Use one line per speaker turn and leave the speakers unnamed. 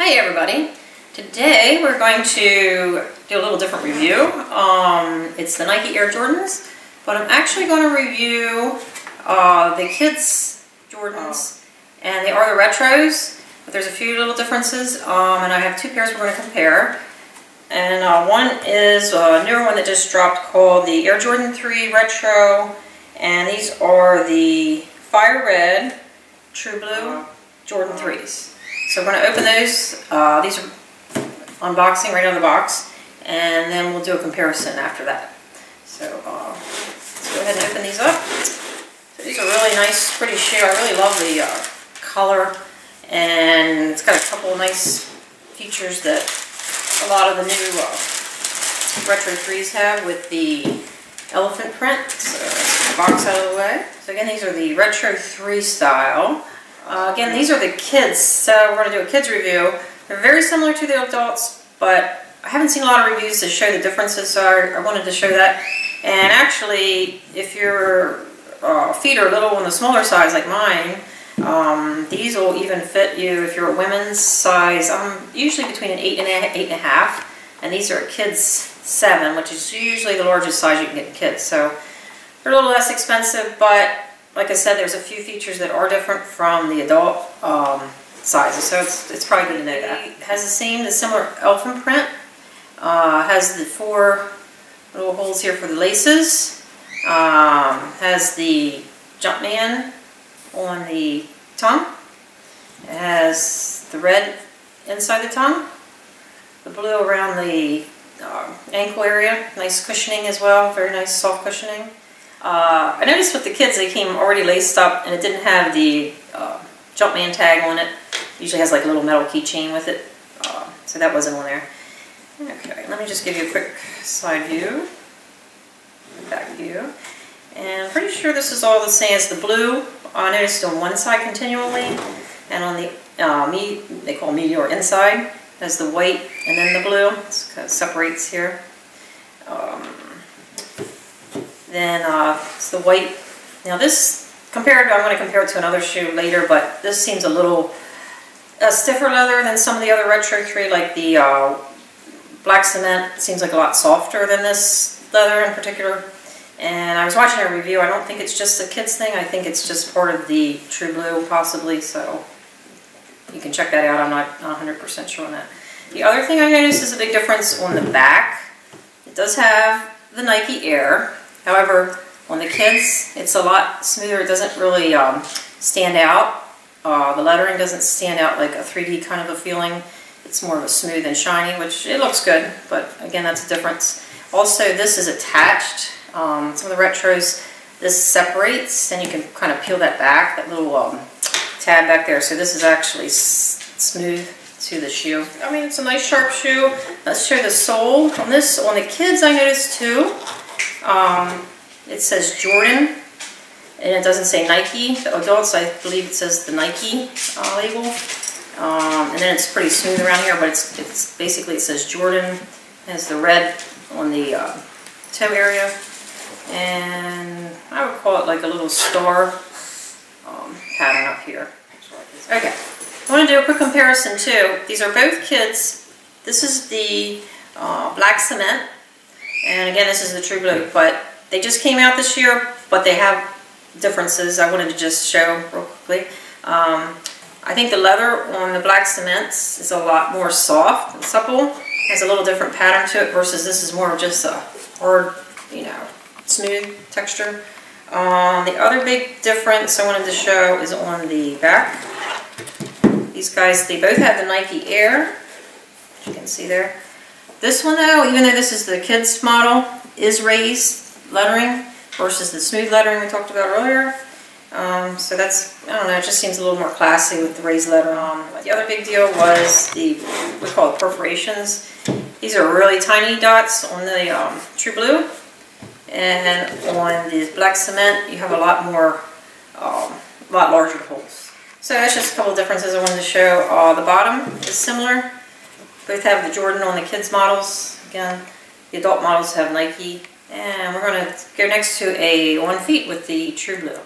Hi everybody. Today we're going to do a little different review. It's the Nike Air Jordans, but I'm actually going to review the kids' Jordans, and they are the retros, but there's a few little differences, and I have two pairs we're going to compare. And one is a newer one that just dropped called the Air Jordan 3 Retro, and these are the Fire Red True Blue Jordan 3s. So we're going to open those. These are unboxing right out of the box, and then we'll do a comparison after that. So let's go ahead and open these up. So these are really nice, pretty shoe. I really love the color, and it's got a couple of nice features that a lot of the new Retro 3s have with the elephant print. So let's get the box out of the way. So again, these are the Retro 3 style. Again, these are the kids, so we're going to do a kids review. They're very similar to the adults, but I haven't seen a lot of reviews to show the differences, so I wanted to show that. And actually, if your feet are a little on the smaller size like mine, these will even fit you if you're a women's size. I'm usually between an 8 and 8.5, and these are a kid's 7, which is usually the largest size you can get in kids. So they're a little less expensive, but like I said, there's a few features that are different from the adult sizes, so it's probably good to know that. It has the similar elephant print. Has the 4 little holes here for the laces. Has the Jumpman on the tongue. It has the red inside the tongue. The blue around the ankle area. Nice cushioning as well. Very nice soft cushioning. I noticed with the kids they came already laced up, and it didn't have the Jumpman tag on it. It usually has like a little metal keychain with it, so that wasn't on there. Okay, let me just give you a quick side view, back view, and I'm pretty sure this is all the same as the blue. I noticed on one side continually, and on the they call meteor inside has the white and then the blue. It kind of separates here. Then it's the white. Now this, I'm going to compare it to another shoe later, but this seems a little stiffer leather than some of the other Retro 3, like the black cement seems like a lot softer than this leather in particular. And I was watching a review. I don't think it's just a kids thing. I think it's just part of the True Blue possibly, so you can check that out. I'm not 100% sure on that. The other thing I noticed is a big difference on the back. It does have the Nike Air. However, on the kids, it's a lot smoother. It doesn't really stand out. The lettering doesn't stand out like a 3D kind of a feeling. It's more of a smooth and shiny, which it looks good, but again, that's a difference. Also, this is attached. Some of the Retros, this separates, and you can kind of peel that back, that little tab back there. So this is actually smooth to the shoe. I mean, it's a nice sharp shoe. Let's show the sole. On the kids, I noticed too. It says Jordan, and it doesn't say Nike. The adults, I believe it says the Nike label. And then it's pretty smooth around here, but it's basically, it says Jordan. It has the red on the toe area, and I would call it like a little star pattern up here. Okay, I want to do a quick comparison too. These are both kids. This is the black cement. And again, this is the True Blue, but they just came out this year, but they have differences I wanted to just show real quickly. I think the leather on the black cements is a lot more soft and supple. Has a little different pattern to it versus this is more of just a hard, smooth texture. The other big difference I wanted to show is on the back. These guys, they both have the Nike Air, which you can see there. This one though, even though this is the kids model, is raised lettering versus the smooth lettering we talked about earlier. So that's, I don't know, it just seems a little more classy with the raised letter on. The other big deal was we call it perforations. These are really tiny dots on the True Blue, and on the black cement you have a lot larger holes. So that's just a couple of differences I wanted to show. The bottom is similar. Both have the Jordan on the kids models. Again, the adult models have Nike. And we're going to go next to a on feet with the True Blue.